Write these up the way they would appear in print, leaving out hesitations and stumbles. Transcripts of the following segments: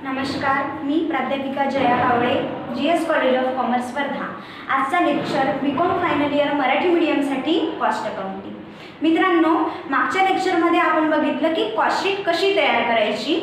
नमस्कार, मी प्राध्यापिका Jaya Kawale, GS college of commerce Wardha. आजचा lecture B Com final year Marathi मीडियमसाठी कॉस्ट अकाउंटिंग। मित्रांनो, मागच्या लेक्चरमध्ये आपण बघितलं की कॉस्ट शीट कशी तयार करायची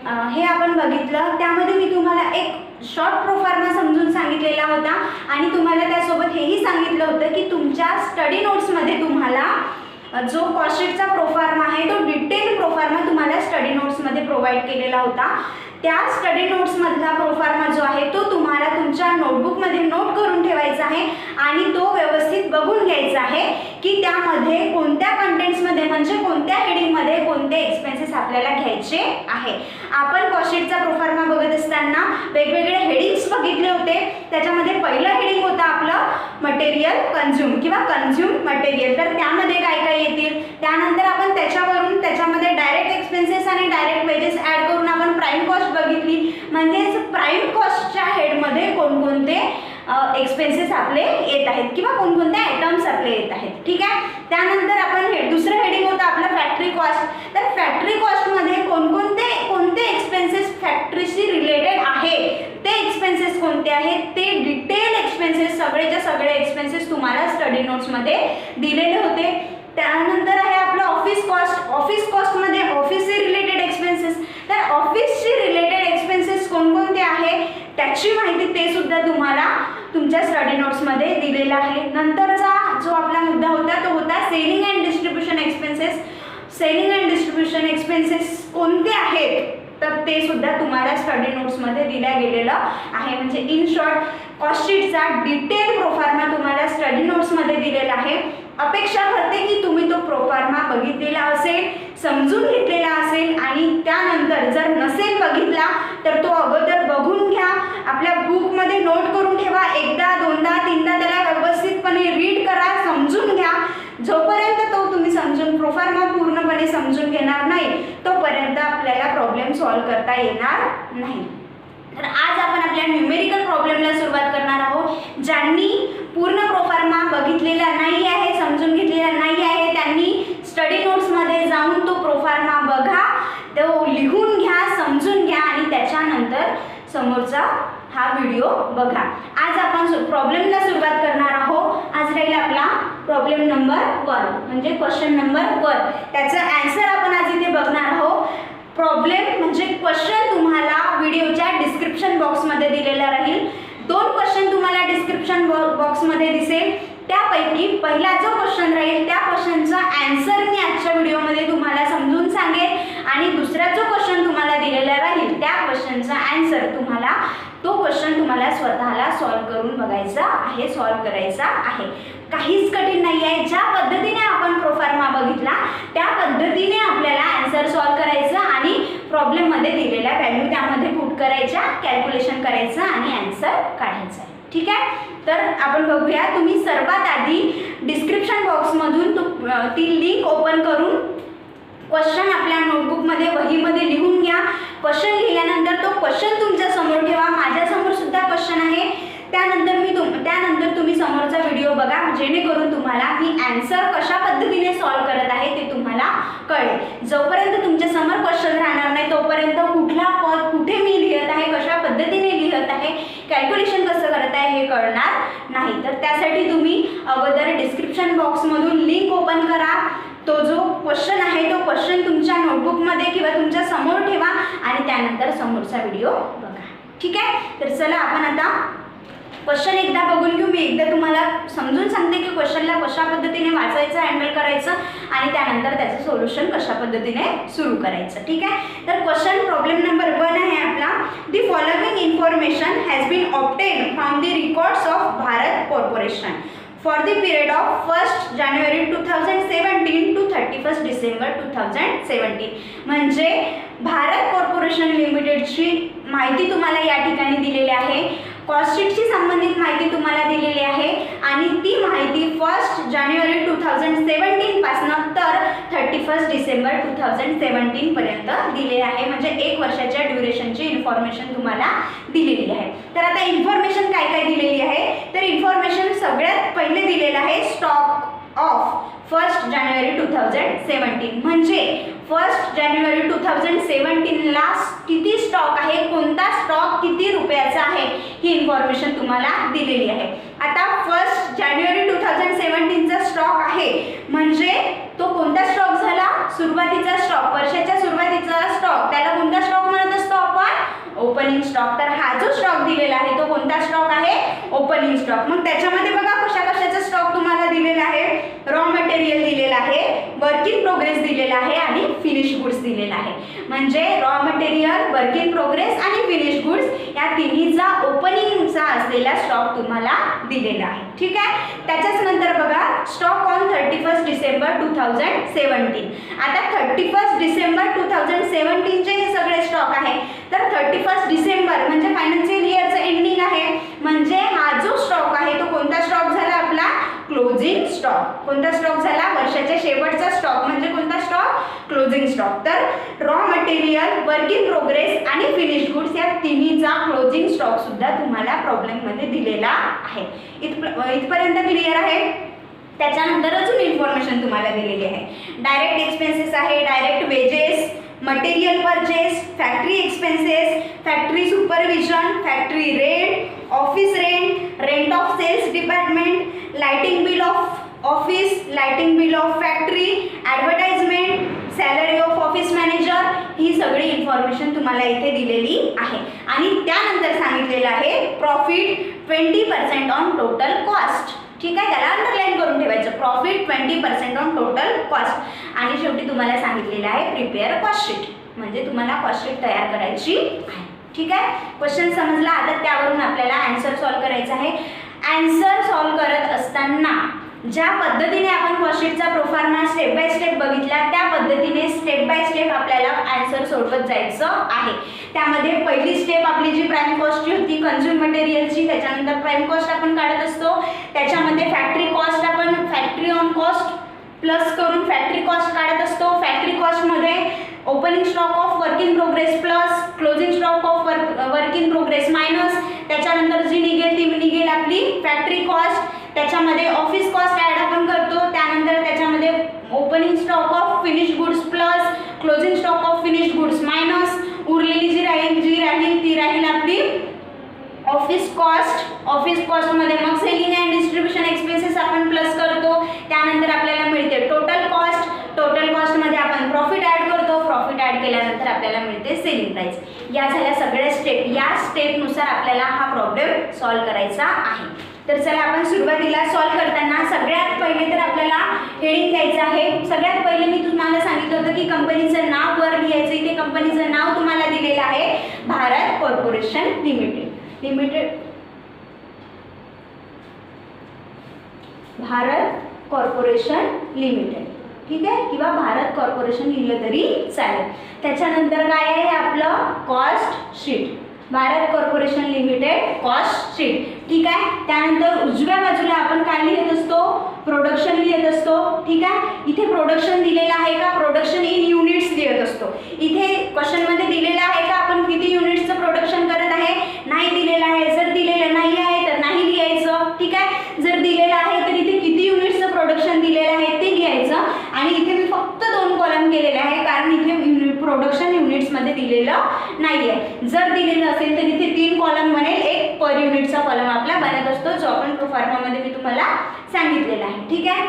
हे आपण बघितलं। त्यामध्ये मी तुम्हाला एक शॉर्ट प्रोफार्मा समजून सांगितलेला होता आणि तुम्हाला त्यासोबत हेही सांगितलं होतं की तुमच्या स्टडी नोट्समध्ये तुम्हाला जो कॉस्ट शीटचा प्रोफार्मा आहे तो डिटेल प्रोफार्मा तुम्हाला स्टडी नोट्समध्ये प्रोव्हाइड केलेला होता। त्या स्टडी नोट्समधला प्रोफार्मा जो आहे तो तुम्हाला तुमच्या नोटबुकमध्ये नोट करून ठेवायचा आहे आणि तो व्यवस्थित बघून घ्यायचा आहे की त्यामध्ये कोणत्या कंटेंट्समध्ये म्हणजे कोणत्या हेडिंगमध्ये कोणते एक्सपेन्सेस आपल्याला घ्यायचे आहे। आपण कॉस्ट शीटचा प्रोफार्मा बघत असताना वेगवेगळे हेडिंग्स बघितले होते। त्याच्यामध्ये पहिलं हेडिंग होतं आपलं मटेरियल कन्झ्युम किंवा कन्झ्युम मटेरियल। तर त्यामध्ये काय काय येतील, त्यानंतर आपण त्याच्यावरून त्याच्यामध्ये डायरेक्ट एक्सपेन्सेस आणि डायरेक्ट वेजेस ॲड करून आपण प्राइम कॉस्ट बघितली, म्हणजेच प्राइम कॉस्टच्या हेडमध्ये कोणकोणते एक्सपेन्सेस आपले येत आहेत किंवा कोणकोणते आयटम्स आपले येत आहेत। ठीक आहे, त्यानंतर आपण दुसरं हेडिंग होतं आपलं फॅक्टरी कॉस्ट। तर फॅक्टरी कॉस्टमध्ये कोणते एक्सपेन्सेस फॅक्टरीशी रिलेटेड आहे, ते एक्सपेन्सेस कोणते आहेत ते डिटेल एक्सपेन्सेस सगळेच्या सगळे एक्सपेन्सेस तुम्हाला स्टडी नोट्समध्ये दिलेले होते। त्यानंतर आहे आपलं ऑफिस कॉस्ट। ऑफिस कॉस्टमध्ये ऑफिसशी रिलेटेड एक्सपेन्सेस, तर ऑफिसशी रिलेटेड एक्सपेन्सेस कोणकोणते आहे त्याची माहिती ते सुद्धा तुम्हाला तुमच्या स्टडी नोट्समध्ये दिलेला आहे। नंतरचा जो आपला मुद्दा होता तो होता selling and distribution expenses. Selling and distribution expenses कोणते आहेत तर ते सुद्धा तुम्हाला स्टडी नोट्समध्ये दिल्या गेलेलं आहे। म्हणजे इन शॉर्ट कॉस्ट शीटचा डिटेल प्रोफार्मा तुम्हाला स्टडी नोट्समध्ये दिलेला आहे। अपेक्षा करते की तुम्ही तो प्रोफार्मा बघितलेला असेल, समजून घेतलेला असेल आणि त्यानंतर जर नसेल बघितला तर तो अगोदर बघून घ्या, आपल्या बुकमध्ये नोट करून ठेवा, एकदा दोनदा तीनदा त्याला व्यवस्थितपणे रीड करा, समजून घ्या। जोपर्यंत तो तुम्ही समजून प्रोफार्मा पूर्णपणे समजून घेणार नाही तोपर्यंत आपल्याला प्रॉब्लेम सॉल्व्ह करता येणार नाही। तर आज आपण आपल्या न्यूमेरिकल प्रॉब्लेमला सुरुवात करणार आहोत। ज्यांनी पूर्ण प्रोफार्मा बघितलेला नाही आहे, समजून घेतलेला नाही आहे, त्यांनी स्टडी नोट्समध्ये जाऊन तो प्रोफार्मा बघा, तो लिहून घ्या, समजून घ्या आणि त्याच्यानंतर समोरचा हा व्हिडिओ बघा। आज आपण प्रॉब्लेमला सुरुवात करणार आहोत। आज राहील आपला प्रॉब्लेम नंबर 1 म्हणजे क्वेश्चन नंबर 1। त्याचं आन्सर आपण आज इथे बघणार आहोत। प्रॉब्लेम म्हणजे क्वेश्चन तुम्हाला व्हिडिओच्या डिस्क्रिप्शन बॉक्समध्ये दिलेला राहील। 2 क्वेश्चन तुम्हाला डिस्क्रिप्शन बॉक्समध्ये दिसेल, त्यापैकी पहिला जो क्वेश्चन राहील त्या क्वेश्चनचा आन्सर मी आजच्या व्हिडिओमध्ये तुम्हाला समजून सांगेन आणि दुसरा जो क्वेश्चन तुम्हाला दिलेला राहील त्या क्वेश्चनचा आन्सर तुम्हाला तो क्वेश्चन तुम्हाला स्वतःला सॉल्व्ह करून बघायचा आहे, सॉल्व्ह करायचा आहे। काहीच कठीण नाही आहे। ज्या पद्धतीने आपण प्रोफार्मा बघितला त्या पद्धतीने आपल्याला आन्सर सॉल्व्ह करायचं आणि प्रॉब्लेममध्ये दिलेल्या व्हॅल्यू त्यामध्ये पुट करायच्या, कॅल्क्युलेशन करायचं आणि आन्सर काढायचा आहे। ठीक आहे, तर आपण बघूया। तुम्ही सर्वात आधी डिस्क्रिप्शन बॉक्समधून ती लिंक ओपन करून क्वेश्चन आपल्या नोटबुकमध्ये वहीमध्ये लिहून घ्या। क्वेश्चन लिहिल्यानंतर तो क्वेश्चन तुमच्या समोर ठेवा। माझ्या समोर सुद्धा क्वेश्चन आहे, त्यानंतर तुम्ही समोरचा व्हिडिओ बघा, जेणेकरून तुम्हाला मी आन्सर कशा पद्धतीने सॉल्व्ह करत आहे ते तुम्हाला कळेल। जोपर्यंत तुमच्या समोर क्वेश्चन राहणार नाही तोपर्यंत कुठला पद कुठे मी लिहित आहे, कशा पद्धतीने लिहित आहे, कॅल्क्युलेशन कसं करत आहे हे कळणार नाही। तर त्यासाठी तुम्ही अगोदर डिस्क्रिप्शन बॉक्समधून लिंक ओपन करा, तो जो क्वेश्चन आहे तो क्वेश्चन तुमच्या नोटबुकमध्ये किंवा तुमच्या समोर ठेवा आणि त्यानंतर समोरचा व्हिडिओ बघा। ठीक आहे, तर चला आपण आता क्वेश्चन एकदा बघून घेऊ। मी एकदा तुम्हाला समजून सांगते की क्वेश्चनला कशा पद्धतीने वाचायचं, हँडल करायचं आणि त्यानंतर त्याचं सोल्युशन कशा पद्धतीने सुरू करायचं। ठीक आहे, तर क्वेश्चन प्रॉब्लेम नंबर 1 आहे आपला। The following information has been obtain from the records of Bharat corporation for the period of 1st January 2017 to 31st December 2017। म्हणजे भारत कॉर्पोरेशन लिमिटेडची माहिती तुम्हाला या ठिकाणी दिलेली आहे, कॉस्ट शीटशी संबंधित माहिती तुम्हाला दिलेली आहे आणि ती माहिती 1st जानेवारी 2017 पासून तर 31st डिसेंबर 2017 पर्यंत दिलेली आहे। म्हणजे 1 वर्षाच्या ड्युरेशनची इन्फॉर्मेशन तुम्हाला दिलेली आहे। तर आता इन्फॉर्मेशन काय काय दिलेली आहे, तर इन्फॉर्मेशन सगळ्यात पहिले दिलेलं आहे स्टॉक ऑफ 1st जानेवारी 2017 म्हणजे 1st जानेवारी 2017 ला किती स्टॉक आहे, स्टॉकमध्ये कोणता स्टॉक किती रुपयाचा आहे ही इन्फॉर्मेशन तुम्हाला दिलेली आहे. आता 1 जानेवारी 2017चा स्टॉक आहे म्हणजे तो कोणता स्टॉक झाला, सुरुवातीचा स्टॉक, वर्षाच्या सुरुवातीचा स्टॉक, त्याला कोणता स्टॉक म्हणत असतो आपण, ओपनिंग स्टॉक. तर हा जो स्टॉक दिलेला आहे तो कोणता स्टॉक आहे, ओपनिंग स्टॉक. मग त्याच्यामध्ये बघा कशा कशाचा स्टॉक तुम्हाला दिलेला आहे, रॉ मटेरियल दिलेला आहे, वर्क इन प्रोग्रेस दिलेला आहे आणि फिनिश गुड्स दिलेला आहे. म्हणजे raw material, work in progress आणि फिनिश गुड्स या तिन्हीचा ओपनिंगचा असलेला स्टॉक तुम्हाला दिलेला आहे. ठीक आहे. त्याच्याच नंतर बघा स्टॉक ऑन 31 डिसेंबर 2017. आता 31 डिसेंबर 2017चे हे सगळे स्टॉक आहे. तर 31 डिसेंबर म्हणजे फायनान्शियल इयरचं एंडिंग आहे. म्हणजे हा जो स्टॉक आहे तो कोणता स्टॉक झाला आपला, क्लोजिंग स्टॉक. कोणता स्टॉक झाला, वर्षाच्या शेवटचा स्टॉक म्हणजे कोणता स्टॉक, क्लोजिंग स्टॉक. तर raw material, work in progress आणि फिनिश गुड्स या तिन्हीचा क्लोजिंग स्टॉक सुद्धा तुम्हाला प्रॉब्लेम मध्ये दिलेला आहे. इथपर्यंत क्लिअर आहे. त्याच्यानंतर अजून इन्फॉर्मेशन तुम्हाला दिलेली आहे. डायरेक्ट एक्सपेन्सेस आहे, direct wages, material purchase, factory expenses, factory supervision, factory rent, office rent, rent of sales department, lighting bill of office, lighting bill of factory, advertisement, salary of office manager, ही सगळी information तुम्हाला इथे दिलेली आहे. आणि त्यानंतर सांगितलेलं आहे प्रॉफिट 20% ऑन टोटल कॉस्ट. ठीक आहे, त्याला अंडरलाईन करून ठेवायचं, प्रॉफिट 20% ऑन टोटल कॉस्ट. आणि शेवटी तुम्हाला सांगितलेलं आहे प्रिपेअर कॉस्ट शीट, म्हणजे तुम्हाला कॉस्ट शीट तयार करायची आहे. ठीक आहे, क्वेश्चन समजला. आता त्यावरून आपल्याला आन्सर सॉल्व करायचा आहे. आन्सर सॉल्व करत असताना ज्या पद्धतीने आपण कॉस्ट शीटचा प्रोफार्मा स्टेप बाय स्टेप बघितला त्या पद्धतीने स्टेप बाय स्टेप आपल्याला आन्सर सोडवत जायचं आहे. त्यामध्ये पहिली स्टेप आपली जी प्राइम कॉस्टची होती कंझ्युम मटेरियलची, त्याच्यानंतर प्राइम कॉस्ट आपण काढत असतो. त्याच्यामध्ये फॅक्टरी कॉस्ट आपण फॅक्टरी ऑन कॉस्ट प्लस करून फॅक्टरी कॉस्ट काढत असतो. फॅक्टरी कॉस्टमध्ये opening stock of work in progress plus closing stock of work in progress minus, त्याच्यानंतर जी निघेल ती निघेल आपली फॅक्टरी कॉस्ट. त्याच्यामध्ये ऑफिस कॉस्ट ॲड आपण करतो. त्यानंतर त्याच्यामध्ये opening stock of finish goods plus closing stock of finish goods minus, उरलेली जी राहील ती राहील आपली ऑफिस कॉस्ट. ऑफिस कॉस्टमध्ये मग सेलिंग अँड डिस्ट्रीब्युशन एक्सपेन्सेस आपण प्लस करतो. त्यानंतर आपल्याला मिळते टोटल कॉस्ट. टोटल कॉस्टमध्ये आपण प्रॉफिट ॲड करतो. प्रॉफिट ॲड केल्यानंतर आपल्याला मिळते सेलिंग प्राइस. या झाल्या सगळ्या स्टेप. या स्टेपनुसार आपल्याला हा प्रॉब्लेम सॉल्व करायचा आहे. तर चला आपण सुरुवातीला सॉल्व करताना सगळ्यात पहिले तर आपल्याला हेडिंग द्यायचं आहे. सगळ्यात पहिले मी तुम्हाला सांगितलं होतं की कंपनीचं नाव वर लिहायचं. इथे कंपनीचं नाव तुम्हाला दिलेलं आहे Bharat corporation limited. Bharat corporation limited. ठीक आहे, किंवा भारत कॉर्पोरेशन लिहिलं तरी चालेल. त्याच्यानंतर काय आहे आपलं cost sheet, Bharat corporation limited cost sheet. ठीक आहे. त्यानंतर उजव्या बाजूला आपण काय लिहित असतो, प्रोडक्शन लिहित असतो. ठीक आहे, इथे प्रोडक्शन दिलेलं आहे का, प्रोडक्शन इन युनिट्स लिहित असतो. इथे क्वेश्चनमध्ये दिलेलं आहे का आपण किती युनिट्सचं प्रोडक्शन करत आहे, नाही दिलेलं आहे. जर दिलेलं नाही आहे तर नाही लिहायचं. ठीक आहे, जर दिलेलं आहे तर इथे किती युनिट्सचं प्रोडक्शन दिलेलं आहे ते लिहायचं. आणि इथे मी फक्त 2 कॉलम केलेले आहे कारण इथे प्रोडक्शन युनिट्समध्ये दिलेलं नाही आहे. जर दिलेलं असेल तर इथे 3 कॉलम बनेल, एक पर युनिटचा कॉलम आपला बनत असतो जो आपण प्रोफार्मामध्ये मी तुम्हाला सांगितलेला आहे. ठीक आहे.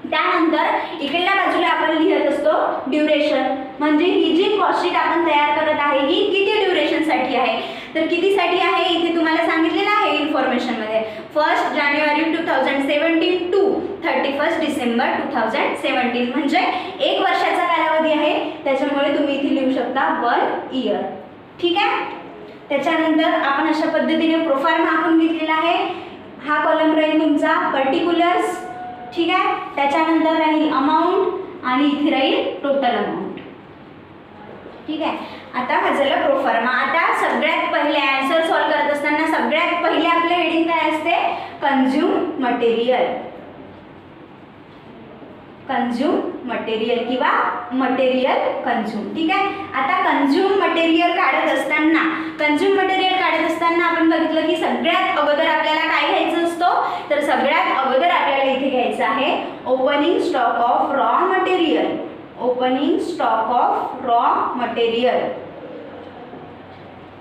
त्यानंतर इकडल्या बाजूला आपण लिहित असतो ड्युरेशन, म्हणजे ही जी कॉस्ट शीट आपण तयार करत आहे ही किती ड्युरेशनसाठी आहे. तर कितीसाठी आहे इथे तुम्हाला सांगितलेलं आहे इन्फॉर्मेशनमध्ये 1 जानेवारी 2017 टू 31 डिसेंबर 2017, म्हणजे 1 वर्षाचा कालावधी आहे. त्याच्यामुळे तुम्ही इथे लिहू शकता 1 इयर. ठीक आहे. त्याच्यानंतर आपण अशा पद्धतीने प्रोफार्मा आखून घेतलेला आहे. हा कॉलम राहील तुमचा पर्टिक्युलर्स. ठीक आहे. त्याच्यानंतर राहील अमाऊंट आणि इथे राहील टोटल अमाऊंट. ठीक आहे. आता हा झाला प्रोफार्मा. आता सगळ्यात पहिले आन्सर सॉल्व करत असताना सगळ्यात पहिले आपले हेडिंग काय असते, कंझ्युम मटेरियल. कंझ्युम मटेरियल किंवा मटेरियल कंझ्युम. ठीक आहे. आता कंझ्युम मटेरियल काढत असताना आपण बघितलं की सगळ्यात अगोदर आपल्याला काय घ्यायचं असतो, तर सगळ्यात अगोदर आपल्याला इथे घ्यायचं आहे opening stock of raw material. Opening stock of raw material.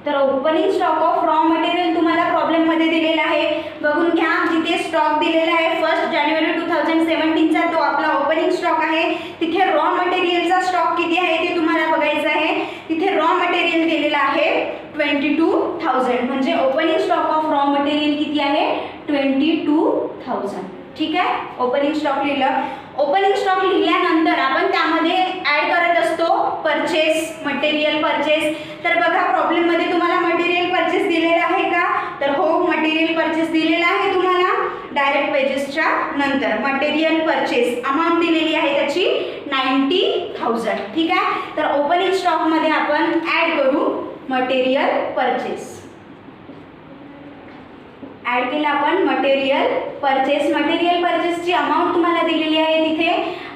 तर opening stock of raw material तुम्हाला प्रॉब्लेममध्ये दिलेला आहे, बघून घ्या. जिथे स्टॉक दिलेला आहे 1 जानेवारी 2017चा तो आपला ओपनिंग स्टॉक आहे. तिथे रॉ मटेरियलचा स्टॉक किती आहे ते तुम्हाला बघायचं आहे. तिथे रॉ मटेरियल दिलेला आहे 22,000, म्हणजे opening stock of raw material किती आहे 22,000. ठीक आहे, ओपनिंग स्टॉक लिहिलं. ओपनिंग स्टॉक लिहिल्यानंतर आपण त्यामध्ये ॲड करत असतो परचेस, मटेरियल परचेस. तर बघा प्रॉब्लेममध्ये तुम्हाला मटेरियल परचेस दिलेला आहे का, तर हो मटेरियल परचेस दिलेला आहे तुम्हाला. डायरेक्ट वेजेसच्या नंतर मटेरियल परचेस अमाऊंट दिलेली आहे त्याची 90,000. ठीक आहे, तर ओपनिंग स्टॉकमध्ये आपण ॲड करू मटेरियल परचेस. ॲड केलं आपण मटेरियल परचेस. मटेरियल परचेसची अमाऊंट तुम्हाला दिलेली आहे, तिथे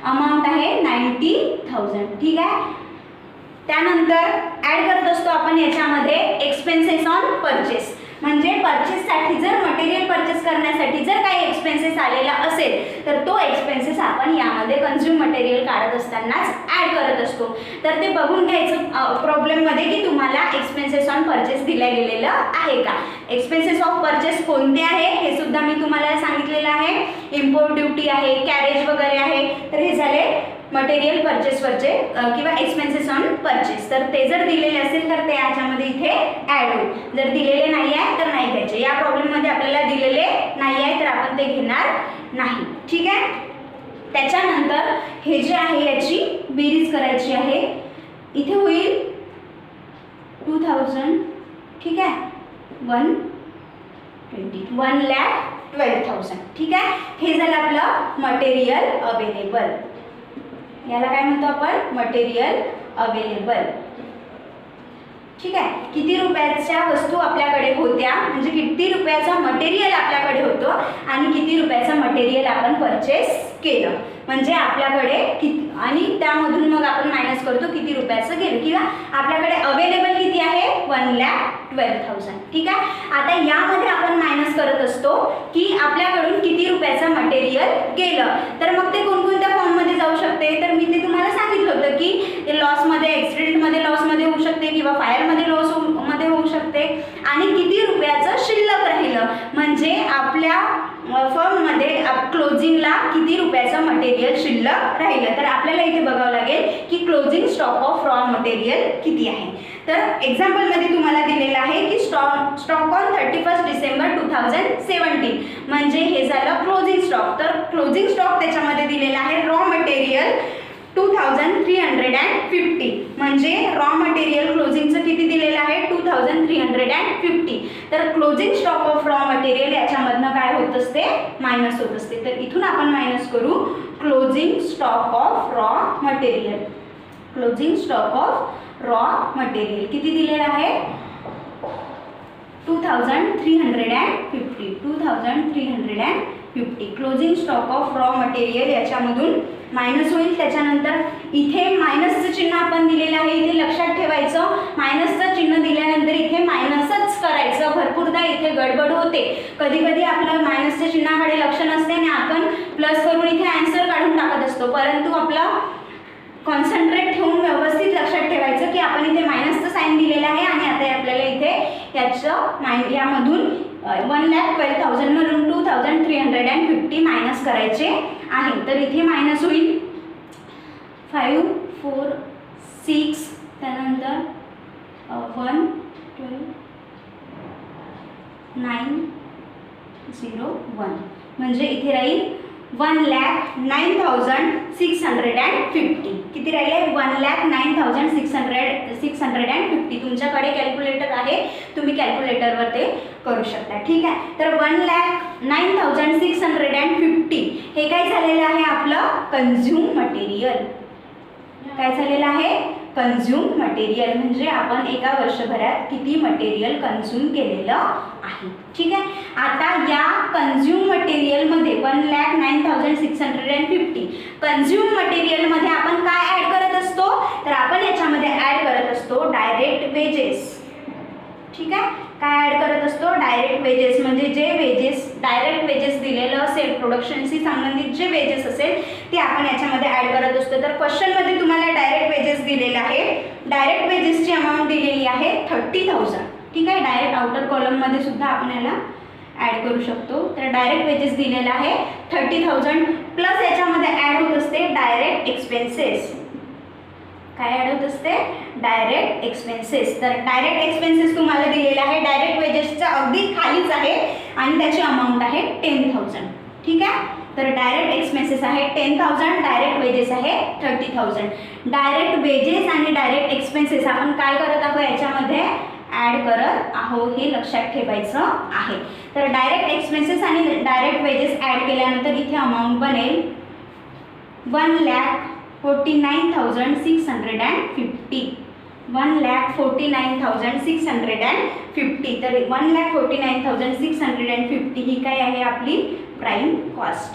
अमाऊंट आहे 90,000. ठीक आहे, त्यानंतर ॲड करत असतो आपण याच्यामध्ये एक्सपेन्सेस ऑन परचेस. म्हणजे परचेससाठी जर मटेरियल परचेस करण्यासाठी जर काही एक्सपेन्सेस आलेला असेल तर तो एक्सपेन्सेस आपण यामध्ये कन्झ्युम मटेरियल काढत असतानाच ॲड करत असतो. तर ते बघून घ्यायचं प्रॉब्लेममध्ये की तुम्हाला एक्सपेन्सेस ऑन परचेस दिल्या गेलेलं आहे का. एक्सपेन्सेस ऑफ परचेस कोणते आहे हे सुद्धा मी तुम्हाला सांगितलेलं आहे. इम्पोर्ट ड्युटी आहे, कॅरेज वगैरे आहे. तर हे झाले मटेरियल परचेसवरचे किंवा एक्सपेन्सेस ऑन परचेस. तर ते जर दिलेले असेल तर ते याच्यामध्ये इथे ॲड होईल. जर दिलेले नाही आहे तर नाही घ्यायचे. या प्रॉब्लेममध्ये आपल्याला दिलेले नाही आहे तर आपण ते घेणार नाही. ठीक आहे, त्याच्यानंतर हे जे आहे याची बेरीज करायची आहे. इथे होईल 2000. ठीक आहे, 1,12,000. ठीक आहे, हे झालं आपलं मटेरियल अवेलेबल. याला काय म्हणतो आपण मटेरियल अवेलेबल. ठीक आहे, किती रुपयाच्या वस्तू आपल्याकडे होत्या, म्हणजे किती रुपयाचं मटेरियल आपल्याकडे होतं आणि किती रुपयाचं मटेरियल आपण परचेस केलं, म्हणजे आपल्याकडे किती, आणि त्यामधून मग आपण मायनस करतो किती रुपयाचं गेलं, किंवा आपल्याकडे अवेलेबल किती आहे 1,12,000. ठीक आहे, आता यामध्ये आपण मायनस करत असतो की आपल्याकडून किती रुपयाचं मटेरियल गेलं. तर मग ते कोणकोणत्या फॉर्ममध्ये जाऊ शकते, तर मी ते तुम्हाला सांगितलं होतं की ते लॉसमध्ये, ॲक्सिडेंटमध्ये लॉसमध्ये होऊ शकते किंवा फायरमध्ये लॉसमध्ये होऊ शकते. आणि किती रुपयाचं शिल्लक राहिलं, म्हणजे आपल्या फर्ममध्ये क्लोजिंगला किती रुपयाचं मटेरियल शिल्लक राहिलं. तर आपल्याला इथे बघावं लागेल की closing stock of raw material किती आहे. तर एक्झाम्पलमध्ये तुम्हाला दिलेलं आहे की स्टॉक ऑन 31 डिसेंबर 2017, म्हणजे हे झालं क्लोजिंग स्टॉक. तर क्लोजिंग स्टॉक त्याच्यामध्ये दिलेला आहे रॉ मटेरियल 2350, म्हणजे रॉ मटेरियल क्लोजिंगचं किती दिलेलं आहे 2350. तर closing stock of raw material याच्यामधनं काय होत असते मायनस होत असते. तर इथून आपण मायनस करू closing stock of raw material. Closing stock of raw material किती दिलेलं आहे 2350. Closing stock of raw material याच्यामधून मायनस होईल. त्याच्यानंतर इथे मायनसचं चिन्ह आपण दिलेलं आहे, इथे लक्षात ठेवायचं. मायनसचं चिन्ह दिल्यानंतर इथे मायनसच करायचं. भरपूरदा इथे गडबड होते, कधी कधी आपलं मायनसच्या चिन्हाकडे लक्ष नसते आणि आपण प्लस करून इथे आन्सर काढून टाकत असतो. परंतु आपलं कॉन्सन्ट्रेट ठेवून व्यवस्थित लक्षात ठेवायचं की आपण इथे मायनसचं साईन दिलेलं आहे आणि आता आपल्याला इथे याचं यामधून 1,12,000 मधून 2350 मायनस करायचे आहे. तर इथे मायनस होईल 5, 4, 6, त्यानंतर 1, 12, 9, 0, 1, म्हणजे इथे राहील 1,09,650. किती राहिले 1,09,650. तुमच्याकडे कॅल्क्युलेटर आहे, तुम्ही कॅल्क्युलेटरवर ते करू शकता. ठीक आहे, तर 1,09,650 हे काय झालेलं आहे आपलं कन्झ्युम मटेरियल. काय झालेलं आहे कन्झ्युम मटेरियल, म्हणजे आपण एका वर्षभरात किती मटेरियल कन्झ्युम केलेलं आहे. ठीक आहे, आता या कन्झ्युम मटेरियलमध्ये 1,09,650 कन्झ्युम मटेरियलमध्ये आपण काय ॲड करत असतो, तर आपण याच्यामध्ये ॲड करत असतो डायरेक्ट वेजेस. ठीक आहे. काय ॲड करत असतो, डायरेक्ट वेजेस, म्हणजे जे वेजेस डायरेक्ट वेजेस दिलेलं असेल, प्रोडक्शनशी संबंधित जे वेजेस असेल ते आपण याच्यामध्ये ॲड करत असतो. तर क्वेश्चनमध्ये तुम्हाला डायरेक्ट वेजेस दिलेलं आहे. डायरेक्ट वेजेसची अमाऊंट दिलेली आहे 30,000. ठीक आहे. डायरेक्ट आउटर कॉलममध्ये सुद्धा आपण याला ॲड करू शकतो. तर डायरेक्ट वेजेस दिलेला आहे 30,000 प्लस याच्यामध्ये ॲड होत असते डायरेक्ट एक्सपेन्सेस. काय ॲड होत असते, डायरेक्ट एक्सपेन्सेस. तर डायरेक्ट एक्सपेन्सेस तुम्हाला दिलेला आहे डायरेक्ट वेजेसच्या अगदी खालीच आहे आणि त्याची अमाऊंट आहे 10,000. ठीक आहे. तर डायरेक्ट एक्सपेन्सेस आहे 10,000, डायरेक्ट वेजेस आहे 30,000. डायरेक्ट वेजेस आणि डायरेक्ट एक्सपेन्सेस आपण काय करत आहोत, याच्यामध्ये ॲड करत आहोत, हे लक्षात ठेवायचं आहे. तर डायरेक्ट एक्सपेन्सेस आणि डायरेक्ट वेजेस ॲड केल्यानंतर इथे अमाऊंट बनेल 1,49,650. 1,49,650. तर 1,49,650 ही काय आहे, आपली प्राईम कॉस्ट.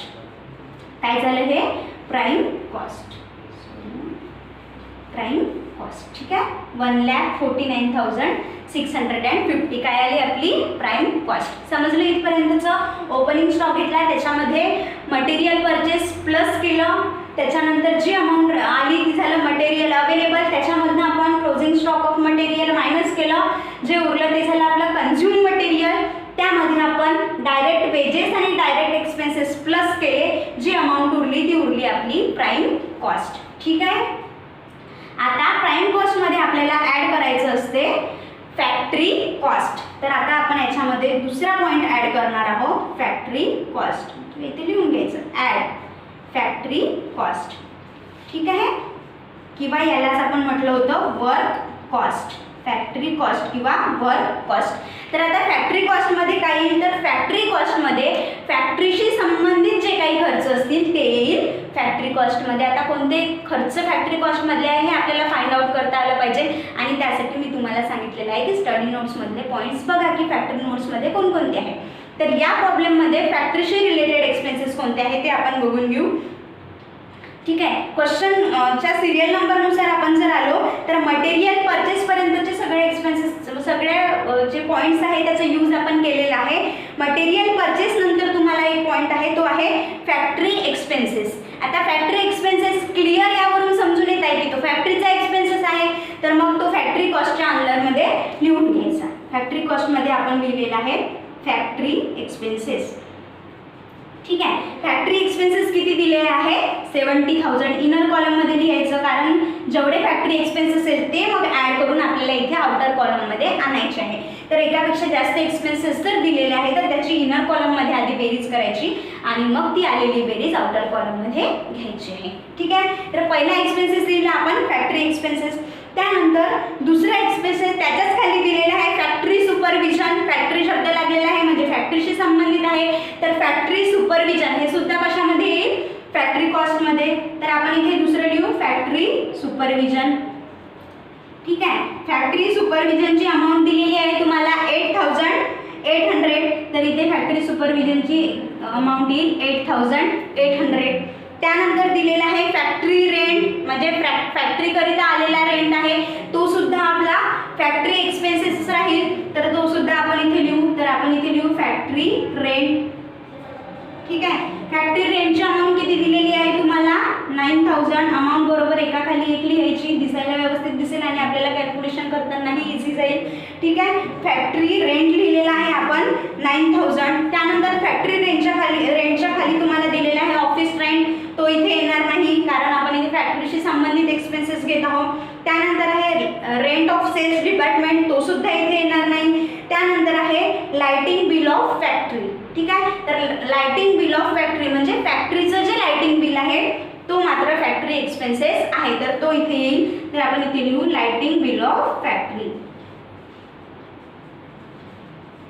काय झालं हे, प्राईम कॉस्ट. Prime cost. ठीक आहे. 1,49,650 काय आली आपली प्राईम कॉस्ट. समजलं इथपर्यंतचं. ओपनिंग स्टॉक घेतला, त्याच्यामध्ये मटेरियल परचेस प्लस केलं, त्याच्यानंतर जी अमाऊंट आली ती झालं मटेरियल अवेलेबल, त्याच्यामधनं आपण closing stock of material minus केलं, जे उरलं ते झालं आपलं कन्झ्युम मटेरियल. त्यामध्ये आपण डायरेक्ट वेजेस आणि डायरेक्ट एक्सपेन्सेस प्लस केले, जी अमाऊंट उरली ती उरली आपली प्राईम कॉस्ट. ठीक आहे. आता प्राईम कॉस्टमध्ये आपल्याला ॲड करायचं असते फॅक्टरी कॉस्ट. तर आता आपण याच्यामध्ये दुसरा पॉईंट ॲड करणार आहोत, फॅक्टरी कॉस्ट. इथे लिहून घ्यायचं, ॲड फॅक्टरी कॉस्ट. ठीक आहे. किंवा यालाच आपण म्हटलं होतं वर्क कॉस्ट, फॅक्टरी कॉस्ट किंवा वर्क कॉस्ट. तर आता फॅक्टरी कॉस्टमध्ये काय येईल, तर फॅक्टरी कॉस्टमध्ये फॅक्टरीशी संबंधित जे काही खर्च असतील ते येईल फॅक्टरी कॉस्टमध्ये. आता कोणते खर्च फॅक्टरी कॉस्टमधले आहे हे आपल्याला फाइंड आउट करता आलं पाहिजे, आणि त्यासाठी मी तुम्हाला सांगितलेलं आहे की स्टडी नोट्समधले पॉईंट्स बघा की फॅक्टरी नोट्समध्ये कोणकोणते आहे. तर या प्रॉब्लेममध्ये फॅक्टरीशी रिलेटेड एक्सपेन्सेस कोणते आहे ते आपण बघून घेऊ. ठीक आहे. क्वेश्चनच्या सिरियल नंबरनुसार आपण जर आलो तर मटेरियल परचेसपर्यंतचे सगळे एक्सपेन्सेस, सगळे जे पॉईंट्स आहे त्याचा यूज आपण केलेला आहे. मटेरियल परचेस नंतर तुम्हाला एक पॉईंट आहे, तो आहे फॅक्टरी एक्सपेन्सेस. आता फॅक्टरी एक्सपेन्सेस क्लिअर यावरून समजून येत आहे की तो फॅक्टरीचा एक्सपेन्सेस आहे, तर मग तो फॅक्टरी कॉस्टच्या अंडरमध्ये लिहून घ्यायचा. फॅक्टरी कॉस्टमध्ये आपण लिहिलेला आहे फॅक्टरी एक्सपेन्सेस. ठीक आहे. फॅक्टरी एक्सपेन्सेस किती दिलेले आहे, 70,000. इनर कॉलममध्ये लिहायचं, कारण जेवढे फॅक्टरी एक्सपेन्सेस असेल ते मग ॲड करून आपल्याला इथे आउटर कॉलममध्ये आणायचे आहे. तर एकापेक्षा जास्त एक्सपेन्सेस जर दिलेले आहे तर त्याची इनर कॉलममध्ये आधी बेरीज करायची आणि मग ती आलेली बेरीज आउटर कॉलममध्ये घ्यायची आहे. ठीक आहे. तर पहिला एक्सपेन्सेस दिला आपण फॅक्टरी एक्सपेन्सेस. त्यानंतर दुसरा एक्सपेन्सेस त्याच्याच खाली दिलेला आहे फॅक्टरी सुपरविजन. फॅक्टरी शब्द लागलेला आहे म्हणजे फॅक्टरीशी संबंधित आहे, तर फॅक्टरी सुपरविजन हे सुद्धा कशामध्ये येईल, फॅक्टरी कॉस्टमध्ये. तर आपण इथे दुसरं लिहू फॅक्टरी सुपरविजन. ठीक आहे. फॅक्टरी सुपरविजनची अमाऊंट दिलेली आहे तुम्हाला 8,800. तर इथे फॅक्टरी सुपरविजनची अमाऊंट येईल 8,800. त्यानंतर दिलेला आहे फॅक्टरी रेंट, म्हणजे फॅक्टरीकरिता आलेला रेंट आहे, तो सुद्धा आपला फॅक्टरी एक्सपेन्सेस राहील, तर तो सुद्धा आपण इथे लिहू. तर आपण इथे लिहू फॅक्टरी रेंट. ठीक आहे. फॅक्टरी रेंटची अमाऊंट किती दिलेली आहे तुम्हाला, 9,000. अमाऊंट बरोबर एकाखाली एक लिहायची, दिसायला व्यवस्थित दिसेल आणि आपल्याला कॅल्क्युलेशन करतानाही इझी जाईल. ठीक आहे. फॅक्टरी रेंट लिहिलेला आहे आपण 9,000. त्यानंतर फॅक्टरी रेंटच्या खाली तुम्हाला दिलेला आहे ऑफिस रेंट, तो इथे येणार नाही कारण आपण इथे फॅक्टरीशी संबंधित एक्सपेन्सेस घेत आहोत. त्यानंतर आहे रेंट ऑफ सेल्स डिपार्टमेंट, तो सुद्धा इथे येणार नाही. त्यानंतर आहे लाइटिंग बिल ऑफ फॅक्टरी. ठीक आहे. तर लाइटिंग बिल ऑफ फॅक्टरी म्हणजे फॅक्टरीचं जे लाइटिंग बिल आहे तो मात्र फॅक्टरी एक्सपेन्सेस आहे, तर तो इथे येईल. तर आपण इथे लिहू लाइटिंग बिल ऑफ फॅक्टरी.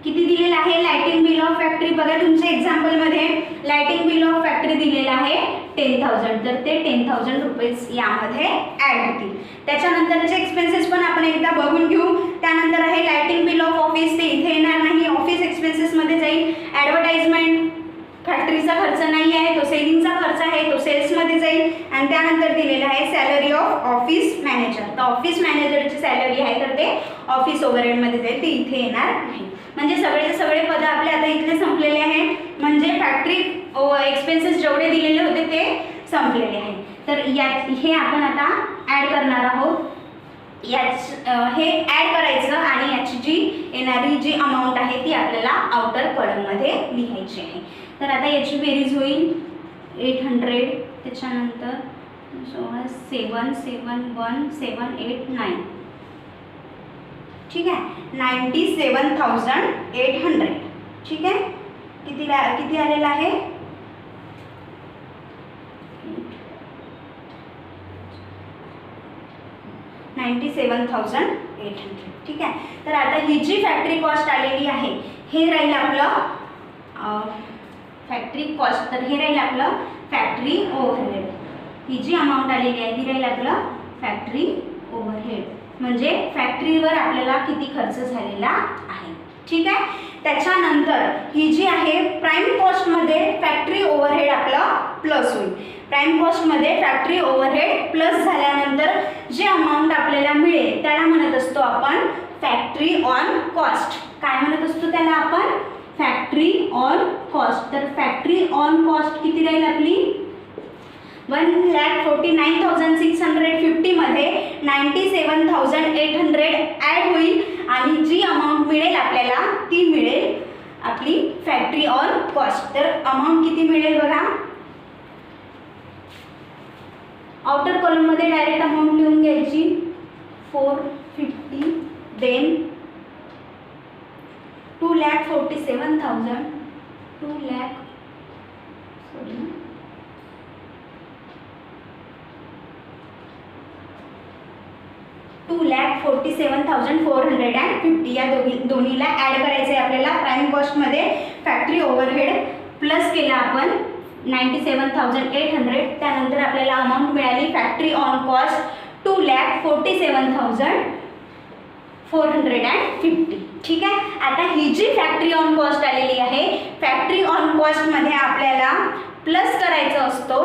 किती दिलेलं आहे लाइटिंग बिल ऑफ फॅक्टरी, बघा तुमच्या एक्झाम्पलमध्ये लाइटिंग बिल ऑफ फॅक्टरी दिलेलं आहे 10,000. तर ते 10,000 रुपीज यामध्ये ॲड होतील. त्याच्यानंतरचे एक्सपेन्सेस पण आपण एकदा बघून घेऊ. त्यानंतर आहे लाइटिंग बिल ऑफ ऑफिस, ते इथे येणार नाही, ऑफिस एक्सपेन्सेसमध्ये जाईल. ॲडव्हर्टाइजमेंट फॅक्टरीचा खर्च नाही आहे, तो सेलिंगचा खर्च आहे, तो सेल्समध्ये जाईल. आणि आणि त्यानंतर दिलेलं आहे सॅलरी ऑफ ऑफिस मॅनेजर. तर ऑफिस मॅनेजरची सॅलरी आहे तर ते ऑफिस ओव्हरहेडमध्ये जाईल, ते इथे येणार नाही. म्हणजे सगळे सगळे पद आपले आता इथले संपलेले आहे. म्हणजे फॅक्टरी एक्सपेन्सेस जेवढे दिलेले होते ते संपलेले आहे. तर हे आपण आता ॲड करणार आहोत. हे ॲड करायचं आणि याची जी येणारी जी अमाऊंट आहे ती आपल्याला आउटर कॉलममध्ये लिहायची आहे. तर आता याची बेरीज होईल 800, त्याच्यानंतर 7 7 1 7 8 9, ठीक आहे, 97,800. ठीक आहे, किती आलेलं आहे? 97,800. ठीक आहे. तर आता ही जी फॅक्टरी कॉस्ट आलेली आहे हे राहील आपलं फॅक्टरी कॉस्ट. तर हे राहील आपलं फॅक्टरी ओव्हरहेड. ही जी अमाऊंट आलेली आहे ही राहील आपलं फॅक्टरी ओव्हरहेड. म्हणजे फॅक्टरीवर आपल्याला किती खर्च झालेला आहे. ठीक आहे. त्याच्यानंतर ही जी आहे प्राइम कॉस्टमध्ये फॅक्टरी ओव्हरहेड आपलं प्लस होईल. प्राइम कॉस्टमध्ये फॅक्टरी ओव्हरहेड प्लस झाल्यानंतर जे अमाऊंट आपल्याला मिळेल त्याला म्हणत असतो आपण फॅक्टरी ऑन कॉस्ट. काय म्हणत असतो त्याला आपण? Factory on cost. तर फॅक्टरी ऑन कॉस्ट किती राहील आपली? 1,49,650 मध्ये 97,800 ॲड होईल आणि जी अमाऊंट मिळेल आपल्याला ती मिळेल आपली फॅक्टरी ऑन कॉस्ट. तर अमाऊंट किती मिळेल बघा. आउटर कॉलममध्ये डायरेक्ट अमाऊंट लिहून घ्यायची 450, देन 2,47,000 2,47,450 या दोन्हीला ॲड करायचं आहे आपल्याला. प्राइम कॉस्टमध्ये फॅक्टरी ओव्हरहेड प्लस केला आपण 97,800. त्यानंतर आपल्याला अमाऊंट मिळाली फॅक्टरी ऑन कॉस्ट 2,47,450. ठीक आहे. आता ही जी फॅक्टरी ऑन कॉस्ट आलेली आहे फॅक्टरी ऑन कॉस्टमध्ये आपल्याला प्लस करायचं असतो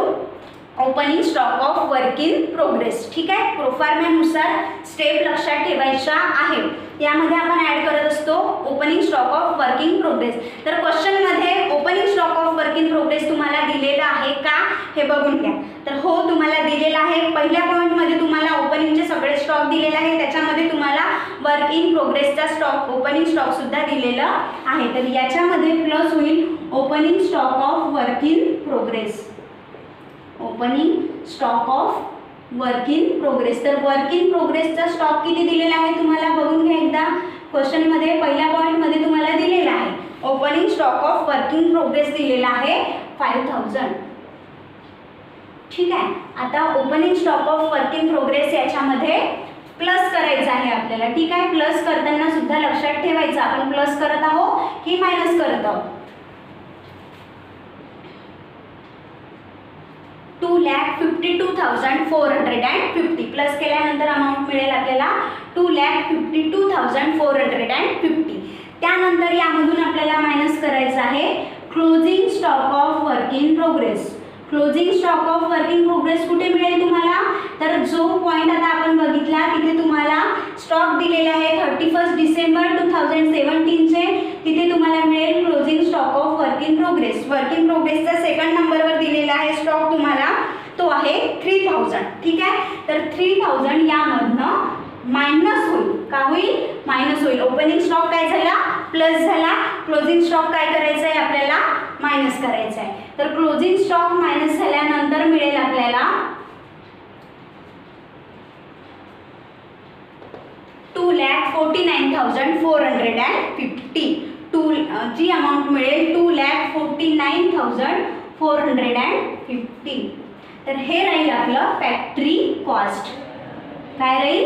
opening stock of work in progress. ठीक आहे. प्रोफार्म्यानुसार स्टेप लक्षात ठेवायच्या आहे. यामध्ये आपण ॲड करत असतो opening stock of work in progress. तर क्वेश्चनमध्ये opening stock of work in progress तुम्हाला दिलेलं आहे का हे बघून घ्या. तर हो तुम्हाला दिलेलं आहे. पहिल्या पॉईंटमध्ये तुम्हाला ओपनिंगचे सगळे स्टॉक दिलेले आहे, त्याच्यामध्ये तुम्हाला वर्क इन प्रोग्रेसचा स्टॉक ओपनिंग स्टॉक सुद्धा दिलेलं आहे. तर याच्यामध्ये प्लस होईल opening stock of work in progress. Opening stock of work in progress. तर वर्क इन प्रोग्रेसचा स्टॉक किती दिलेला आहे तुम्हाला बघून घ्या एकदा. क्वेश्चनमध्ये पहिल्या पॉईंटमध्ये तुम्हाला दिलेला आहे opening stock of work in progress दिलेला आहे 5,000. ठीक आहे. आता opening stock of work in progress याच्यामध्ये प्लस करायचं आहे आपल्याला. ठीक आहे. प्लस करताना सुद्धा लक्षात ठेवायचं आपण प्लस करत आहोत की मायनस करत आहोत. 2,52,450 प्लस केल्यानंतर अमाऊंट मिळेल आपल्याला 2,52,450. त्यानंतर यामधून आपल्याला मायनस करायचं आहे closing stock of work in progress. Closing stock of work in progress कुठे मिळेल तुम्हाला? तर जो पॉईंट आता आपण बघितला तिथे तुम्हाला स्टॉक दिलेले आहे 31 डिसेंबर 2017चे. तिथे तुम्हाला मिळेल closing stock of work in progress. Work in प्रोग्रेसचा सेकंड नंबरवर दिलेला आहे स्टॉक तुम्हाला, तो आहे 3,000. ठीक आहे. तर 3,000 यामधनं मायनस होईल. का होईल? मायनस होईल. ओपनिंग स्टॉक काय झाला? प्लस झाला. क्लोजिंग स्टॉक काय करायचं आहे आपल्याला? मायनस करायचं आहे. तर क्लोजिंग स्टॉक मायनस झाल्यानंतर मिळेल आपल्याला 2,49,450. जी अमाऊंट मिळेल 2,49,450. तर हे राहील आपलं फॅक्टरी कॉस्ट. काय राहील?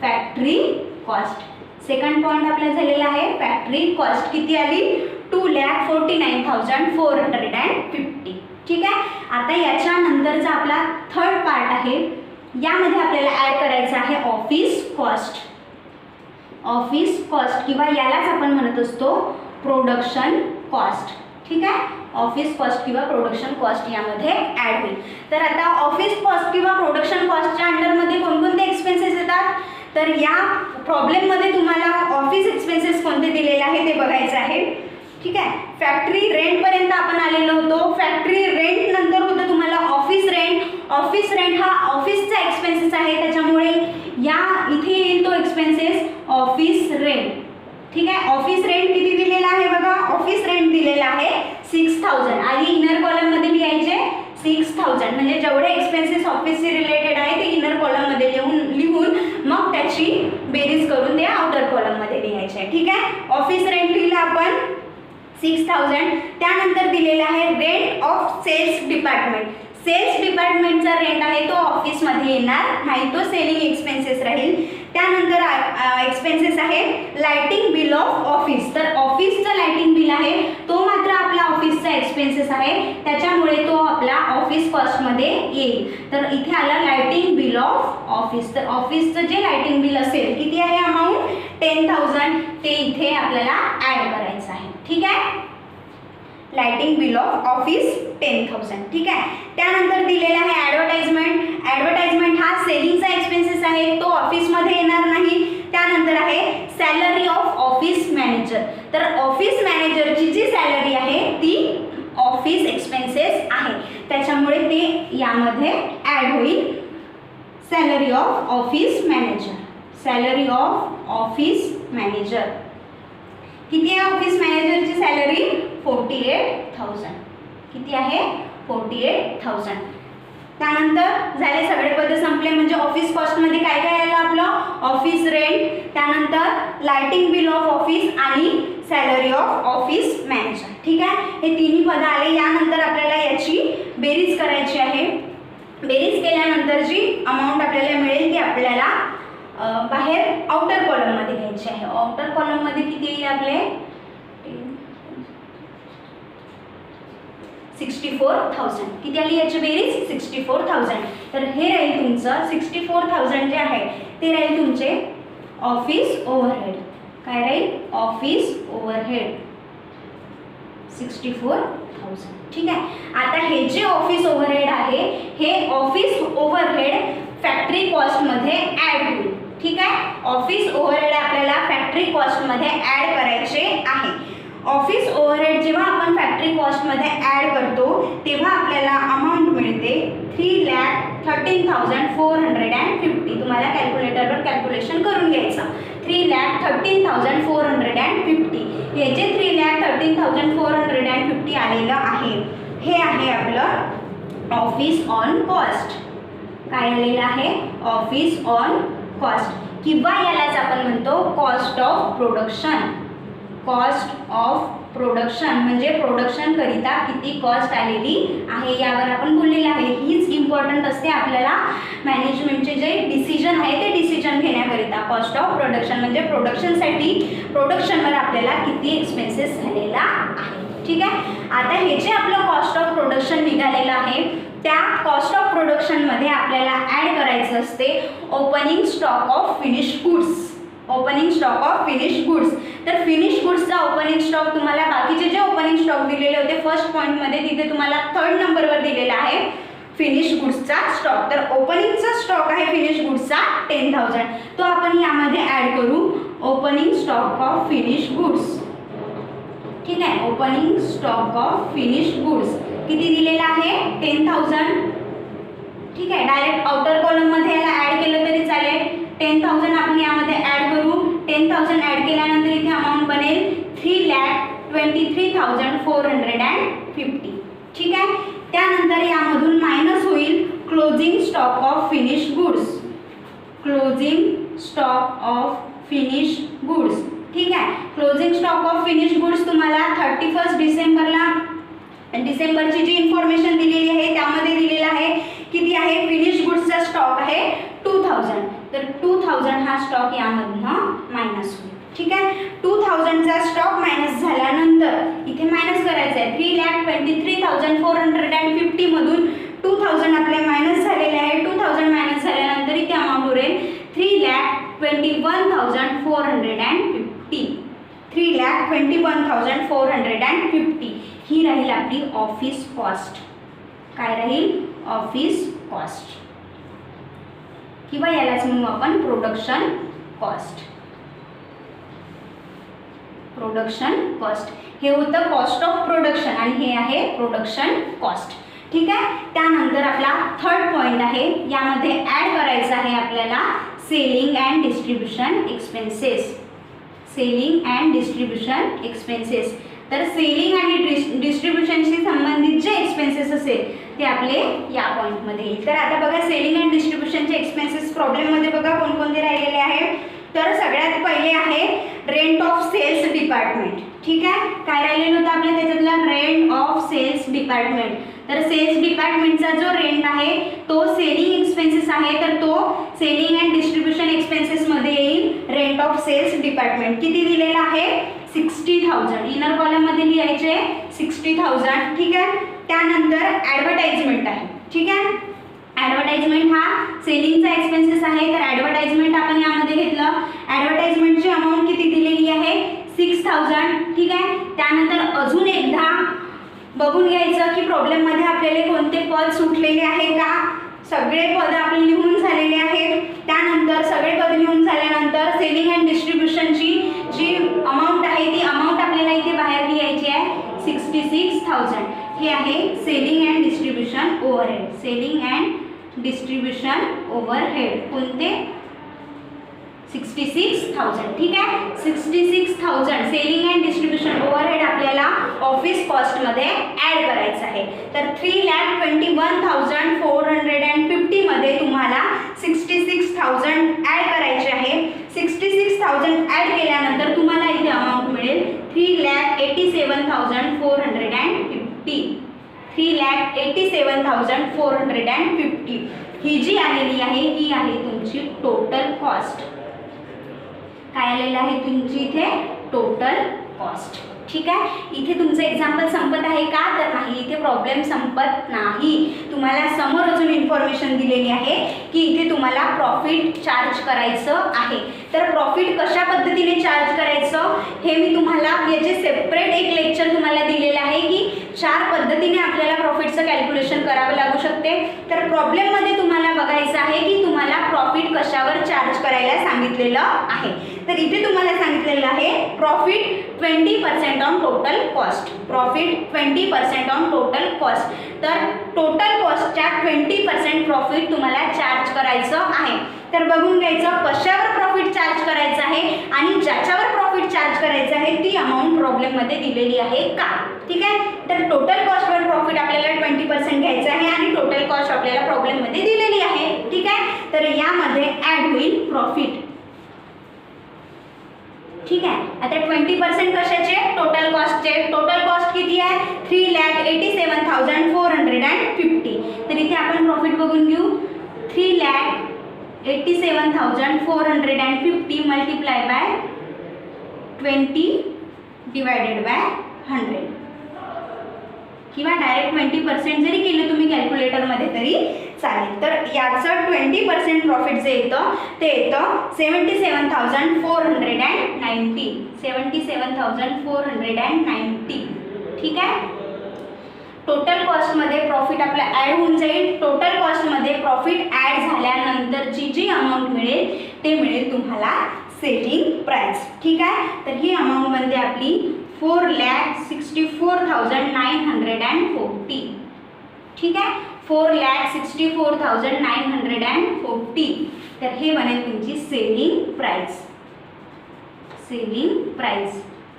Factory cost. सेकंड पॉईंट आपला झालेला आहे फॅक्टरी कॉस्ट किती आली? 2,49,450. ठीक आहे. आता याच्यानंतरचा आपला थर्ड पार्ट आहे. यामध्ये आपल्याला ॲड करायचं आहे ऑफिस कॉस्ट. ऑफिस कॉस्ट किंवा यालाच आपण म्हणत असतो प्रोडक्शन कॉस्ट. ठीक आहे, ऑफिस कॉस्ट किंवा प्रोडक्शन कॉस्ट यामध्ये ॲड होईल. तर आता ऑफिस कॉस्ट किंवा प्रोडक्शन कॉस्टच्या अंडरमध्ये कोणकोणते एक्सपेन्सेस येतात, तर या प्रॉब्लेममध्ये तुम्हाला ऑफिस एक्सपेन्सेस कोणते दिलेले आहे ते बघायचं आहे. ठीक आहे, फॅक्टरी रेंटपर्यंत आपण आलेलो होतो. फॅक्टरी रेंट नंतर होतं तुम्हाला ऑफिस रेंट. ऑफिस रेंट हा ऑफिसचा एक्सपेन्सेस आहे, त्याच्यामुळे या इथे येईल तो एक्सपेन्सेस ऑफिस रेंट. ठीक आहे, ऑफिस रेंट किती दिलेला आहे बघा, ऑफिस रेंट दिलेला आहे 6000. आधी इनर कॉलममध्ये लिहायचे 6000, म्हणजे जेवढे एक्सपेन्सेस ऑफिसशी रिलेटेड आहे ते इनर कॉलममध्ये लिहून मग त्याची बेरीज करून ते आउटर कॉलममध्ये लिहायचे. ठीक आहे, ऑफिस रेंट लिहिलं आपण 6000. त्यानंतर दिलेला आहे rent of sales department. Sales डिपार्टमेंटचा रेंट आहे तो ऑफिसमध्ये येणार नाही, तो सेलिंग एक्सपेन्सेस राहील. त्यानंतर एक्सपेन्सेस आहे लाइटिंग बिल ऑफ ऑफिस. तर ऑफिसचं लाइटिंग बिल आहे तो मात्र आपला ऑफिसचा एक्सपेन्सेस आहे, त्याच्यामुळे तो आपला ऑफिस कॉस्टमध्ये येईल. तर इथे आला लाइटिंग बिल ऑफ ऑफिस. तर ऑफिसचं जे लाइटिंग बिल असेल किती आहे अमाऊंट 10000, ते इथे आपल्याला ॲड करायचं आहे. ठीक आहे, लाइटिंग बिल ऑफ ऑफिस 10000. ठीक आहे, त्यानंतर दिलेला आहे ॲडव्हर्टाइजमेंट. ॲडव्हर्टाइजमेंट हा सेलिंगचा एक्सपेन्सेस आहे, तो ऑफिसमध्ये येणार नाही. त्यानंतर आहे सॅलरी ऑफ ऑफिस मॅनेजर. तर ऑफिस मॅनेजरची जी सॅलरी आहे ती ऑफिस एक्सपेन्सेस आहे, त्याच्यामुळे ते यामध्ये ॲड होईल. Salary of office manager. Salary of office manager किती आहे ऑफिस मॅनेजरची सॅलरी 48000. किती आहे 48000. त्यानंतर झाले सगळे पद संपले, म्हणजे ऑफिस कॉस्टमध्ये काय काय आलं आपलं ऑफिस रेंट, त्यानंतर लाइटिंग बिल ऑफ ऑफिस आणि सॅलरी ऑफ ऑफिस मॅनेजर. ठीक आहे, हे तिन्ही पद आले. यानंतर आपल्याला याची बेरीज करायची आहे. बेरीज केल्यानंतर जी अमाऊंट आपल्याला मिळेल ती आपल्याला बाहेर आउटर कॉलममध्ये घ्यायची आहे. आउटर कॉलममध्ये किती येईल आपले 64000. किती आली याची बेरीज 64000. तर हे राहील तुमचं 64000 जे आहे ते राहील तुमचे ऑफिस ओव्हरहेड. काय राहील ऑफिस ओव्हरहेड 64000. ठीक आहे, आता हे जे ऑफिस ओव्हरहेड आहे हे ऑफिस ओव्हरहेड फॅक्टरी कॉस्टमध्ये ॲड होईल. ठीक आहे, ऑफिस ओव्हरहेड आपल्याला फॅक्टरी कॉस्टमध्ये ॲड करायचे आहे. ऑफिस ओव्हरहेड जेव्हा आपण फॅक्टरी कॉस्टमध्ये ॲड करतो तेव्हा आपल्याला अमाऊंट मिळते 3,13,450. तुम्हाला कॅल्क्युलेटरवर कॅल्क्युलेशन करून घ्यायचं. 3,13,450. हे जे 3,13,450 आलेलं आहे हे आहे आपलं ऑफिस ऑन कॉस्ट. काय आलेलं आहे ऑफिस ऑन कॉस्ट, किंवा यालाच आपण म्हणतो cost of production. Cost of production म्हणजे प्रोडक्शन करिता किती कॉस्ट आलेली आहे यावर आपण बोललेलं आहे. हीच इम्पॉर्टंट असते आपल्याला मॅनेजमेंटचे जे डिसिजन आहे ते डिसिजन घेण्याकरिता. कॉस्ट ऑफ प्रोडक्शन म्हणजे प्रोडक्शनसाठी प्रोडक्शनवर आपल्याला किती एक्सपेन्सेस झालेला आहे. ठीक आहे, आता हे जे आपलं कॉस्ट ऑफ प्रोडक्शन निघालेलं आहे त्या कॉस्ट ऑफ प्रोडक्शनमध्ये आपल्याला ॲड करायचं असते opening stock of finished goods. Opening stock of finished goods. तर फिनिश्ड गुड्सचा ओपनिंग स्टॉक तुम्हाला बाकीचे जे ओपनिंग स्टॉक दिलेले होते फर्स्ट पॉईंटमध्ये तिथे तुम्हाला 3rd नंबरवर दिलेला आहे फिनिश्ड गुड्सचा स्टॉक. तर ओपनिंगचा स्टॉक आहे फिनिश्ड गुड्सचा 10000, तो आपण यामध्ये ॲड करू opening stock of finished goods. ठीक आहे, opening stock of finished goods किती दिलेला आहे 10000. ठीक आहे, डायरेक्ट आउटर कॉलममध्ये याला ॲड केलं तरी चालेल. 10000 आपण यामध्ये ॲड करू. 10000 ॲड केल्यानंतर इथे अमाऊंट बनेल 3,23,450. ठीक आहे, त्यानंतर यामधून मायनस होईल closing stock of finished goods. Closing stock of finished goods. ठीक आहे, closing stock of finished goods तुम्हाला 31 डिसेंबरची जी इन्फॉर्मेशन दिलेली आहे त्यामध्ये दिलेला आहे किती आहे फिनिश्ड गुड्सचा स्टॉक आहे 2000. तर 2000 हा स्टॉक यामधनं मायनस होईल. ठीक आहे, 2000चा स्टॉक मायनस झाल्यानंतर इथे मायनस करायचं आहे 3,23,450 मधून 2000 आपले मायनस झालेले आहे. 2000 मायनस झाल्यानंतर इथे अमाऊंट उरेल 3,21,450. 3,21,450 ही राहील आपली ऑफिस कॉस्ट. काय राहील? ऑफिस कॉस्ट किंवा यालाच म्हणू आपण प्रोडक्शन कॉस्ट. प्रोडक्शन कॉस्ट हे होतं कॉस्ट ऑफ प्रोडक्शन आणि हे आहे प्रोडक्शन कॉस्ट. ठीक आहे. त्यानंतर आपला थर्ड पॉईंट आहे, यामध्ये ॲड करायचं आहे आपल्याला selling and distribution expenses. Selling and distribution expenses. तर सेलिंग आणि डिस्ट्रीब्युशनशी संबंधित जे एक्सपेन्सेस असेल ते आपले या पॉईंटमध्ये येईल. तर आता बघा सेलिंग अँड डिस्ट्रीब्युशनचे एक्सपेन्सेस प्रॉब्लेममध्ये बघा कोणकोणते राहिलेले आहे. तर सगळ्यात पहिले आहे रेंट ऑफ सेल्स डिपार्टमेंट. ठीक आहे. काय राहिलेलं होतं आपल्या त्याच्यातलं? Rent of sales department. तर सेल्स डिपार्टमेंटचा जो रेंट आहे तो सेलिंग एक्सपेन्सेस आहे, तर तो सेलिंग अँड डिस्ट्रीब्युशन एक्सपेन्सेसमध्ये येईल. रेंट ऑफ सेल्स डिपार्टमेंट किती दिलेला आहे? 60,000. इनर कॉलममध्ये लिहायचे 60,000. ठीक आहे. त्यानंतर ॲडव्हर्टाइजमेंट आहे. ठीक आहे. ॲडव्हर्टाइजमेंट हा सेलिंगचा एक्सपेन्सेस आहे, तर ॲडव्हर्टाइजमेंट आपण यामध्ये घेतलं. ॲडव्हर्टाइजमेंटची अमाऊंट किती दिलेली आहे? 6,000. ठीक आहे. त्यानंतर अजून एकदा बघून घ्यायचं की प्रॉब्लेममध्ये आपल्याला कोणते पद सुटलेले आहे का. सगळे पद आपले लिहून झालेले आहेत. त्यानंतर सगळे पद लिहून झाल्यानंतर सेलिंग अँड डिस्ट्रीब्युशनची जी अमाऊंट आहे ती अमाऊंट आपल्याला इथे बाहेर लिहायची आहे 66,000. हे आहे selling and distribution overhead. Selling and distribution overhead कोणते? 66,000. ठीक आहे. 66,000 सेलिंग अँड डिस्ट्रीब्युशन ओव्हरहेड आपल्याला ऑफिस कॉस्टमध्ये ॲड करायचं आहे. तर 3,21,450 मध्ये तुम्हाला 66,000 ॲड करायचे आहे. 66,000 ॲड केल्यानंतर तुम्हाला इथे अमाऊंट मिळेल 3,87,450. 3,87,450 ही जी आलेली आहे ही आहे तुमची टोटल कॉस्ट. काय आलेलं आहे तुमची इथे? Total cost. ठीक आहे. इथे तुमचं एक्झाम्पल संपत आहे का? तर नाही, इथे प्रॉब्लेम संपत नाही. तुम्हाला समोर अजून इन्फॉर्मेशन दिलेली आहे की इथे तुम्हाला प्रॉफिट चार्ज करायचं आहे. तर प्रॉफिट कशा पद्धतीने चार्ज करायचं हे मी तुम्हाला याचे सेपरेट एक लेक्चर तुम्हाला दिलेलं आहे की 4 पद्धतीने आपल्याला प्रॉफिटचं कॅल्क्युलेशन करावं लागू शकते. तर प्रॉब्लेममध्ये तुम्हाला बघायचं आहे की तुम्हाला प्रॉफिट कशावर चार्ज करायला सांगितलेलं आहे. तर इथे तुम्हाला सांगितलेलं आहे profit 20% on total cost. Profit 20% on total cost. तर टोटल कॉस्टच्या 20% प्रॉफिट तुम्हाला चार्ज करायचं आहे. तर बघून घ्यायचं कशावर प्रॉफिट चार्ज करायचं आहे आणि ज्याच्यावर प्रॉफिट चार्ज करायचं आहे ती अमाऊंट प्रॉब्लेममध्ये दिलेली आहे का. ठीक आहे. तर टोटल कॉस्टवर प्रॉफिट आपल्याला 20% घ्यायचं आहे आणि टोटल कॉस्ट आपल्याला प्रॉब्लेममध्ये दिलेली आहे. ठीक आहे. तर यामध्ये ॲड होईल प्रॉफिट. ठीक आहे. आता 20% कशाचे? टोटल कॉस्टचे. टोटल कॉस्ट किती आहे? 3,87,450. तर इथे आपण प्रॉफिट बघून घेऊ. 3,87,450 मल्टिप्लाय बाय 20 डिवायडेड बाय 100 किंवा डायरेक्ट 20% जरी केलं तुम्ही कॅल्क्युलेटरमध्ये तरी चालेल. तर याचं 20% प्रॉफिट जे येतं ते येतं 77,490. 77,490. ठीक आहे. टोटल कॉस्टमध्ये प्रॉफिट आपलं ॲड होऊन जाईल. टोटल कॉस्टमध्ये प्रॉफिट ॲड झाल्यानंतरची जी अमाऊंट मिळेल ते मिळेल तुम्हाला सेलिंग प्राइस. ठीक आहे. तर ही अमाऊंट बनते आपली 4,64,940. ठीक आहे. 4,64,940. तर हे बनेल तुमची सेलिंग प्राइस. सेलिंग प्राइस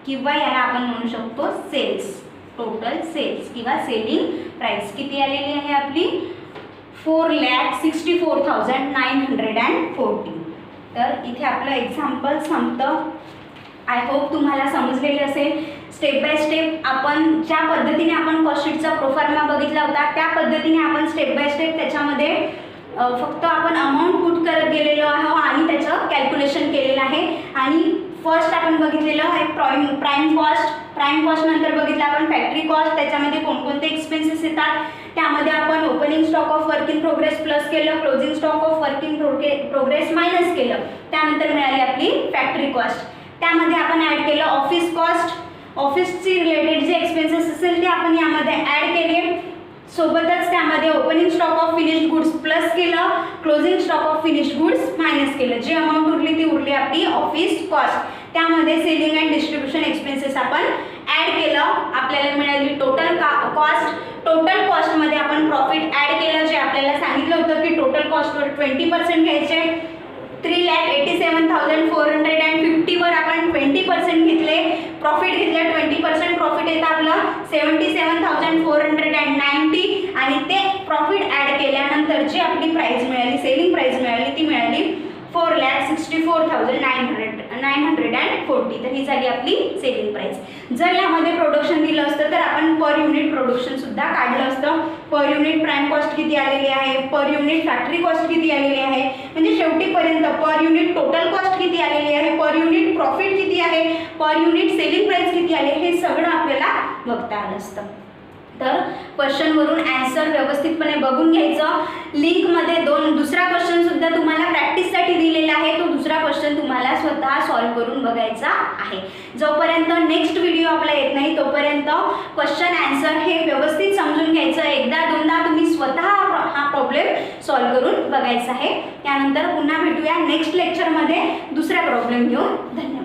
किंवा याला आपण म्हणू शकतो सेल्स. टोटल सेल्स किंवा सेलिंग प्राइस किती आलेली आहे आपली? 4,64,940. तर इथे आपलं एक्झाम्पल संपतं. आय होप तुम्हाला समजलेले असेल. स्टेप बाय स्टेप आपण ज्या पद्धतीने आपण कॉस्टशीटचा प्रोफॉर्मा बघितला होता त्या पद्धतीने आपण स्टेप बाय स्टेप त्याच्यामध्ये फक्त आपण अमाऊंट पुट करत गेलेलो आहोत आणि त्याचं कॅल्क्युलेशन केलेलं आहे. आणि फर्स्ट आपण बघितलेलं आहे प्राईम कॉस्ट. प्राईम कॉस्ट नंतर बघितलं आपण फॅक्टरी कॉस्ट. त्याच्यामध्ये कोणकोणते एक्सपेन्सेस येतात त्यामध्ये आपण opening stock of work in progress plus केलं, closing stock of work in progress minus केलं. त्यानंतर मिळाली आपली फॅक्टरी कॉस्ट. त्यामध्ये आपण ॲड केलं ऑफिस कॉस्ट. ऑफिसची रिलेटेड जे एक्सपेन्सेस असेल ते आपण यामध्ये ॲड केले, सोबतच त्यामध्ये opening stock of finished goods plus केलं, closing stock of finished goods minus केलं. जी अमाऊंट उरली ती उरली आपली ऑफिस कॉस्ट. त्यामध्ये सेलिंग अँड डिस्ट्रीब्युशन एक्सपेन्सेस आपण ॲड केलं, आपल्याला मिळाली टोटल कॉस्ट. टोटल कॉस्टमध्ये आपण प्रॉफिट ॲड केलं, जे आपल्याला सांगितलं होतं की टोटल कॉस्टवर 20% घ्यायचे. 3,87,450 वर आपण 20% घेतले, प्रॉफिट घेतलं 20%, प्रॉफिट येतं आपलं 77,490 आणि ते प्रॉफिट ॲड केल्यानंतर जी आपली प्राइस मिळाली, सेलिंग प्राइस मिळाली, ती मिळाली 4,64,940. तर ही झाली आपली सेलिंग प्राइस. जर यामध्ये प्रोडक्शन दिलं असतं तर आपण पर युनिट प्रोडक्शन सुद्धा काढलं असतं. पर युनिट प्राइम कॉस्ट किती आलेली आहे, पर युनिट फॅक्टरी कॉस्ट किती आलेली आहे, म्हणजे शेवटीपर्यंत पर युनिट टोटल कॉस्ट किती आलेली आहे, पर युनिट प्रॉफिट किती आहे, पर युनिट सेलिंग प्राइस किती आले, हे सगळं आपल्याला बघता आलं असतं. तर क्वेश्चनवरून ॲन्सर व्यवस्थितपणे बघून घ्यायचं. लिंकमध्ये दुसरा क्वेश्चन सुद्धा तुम्हाला प्रॅक्टिससाठी दिलेला आहे, तो दुसरा क्वेश्चन तुम्हाला स्वतः सॉल्व्ह करून बघायचा आहे. जोपर्यंत नेक्स्ट व्हिडिओ आपला येत नाही तोपर्यंत क्वेश्चन ॲन्सर हे व्यवस्थित समजून घ्यायचं. एकदा दोनदा तुम्ही स्वतः हा प्रॉब्लेम सॉल्व्ह करून बघायचा आहे. त्यानंतर पुन्हा भेटूया नेक्स्ट लेक्चरमध्ये दुसरा प्रॉब्लेम घेऊन. धन्यवाद.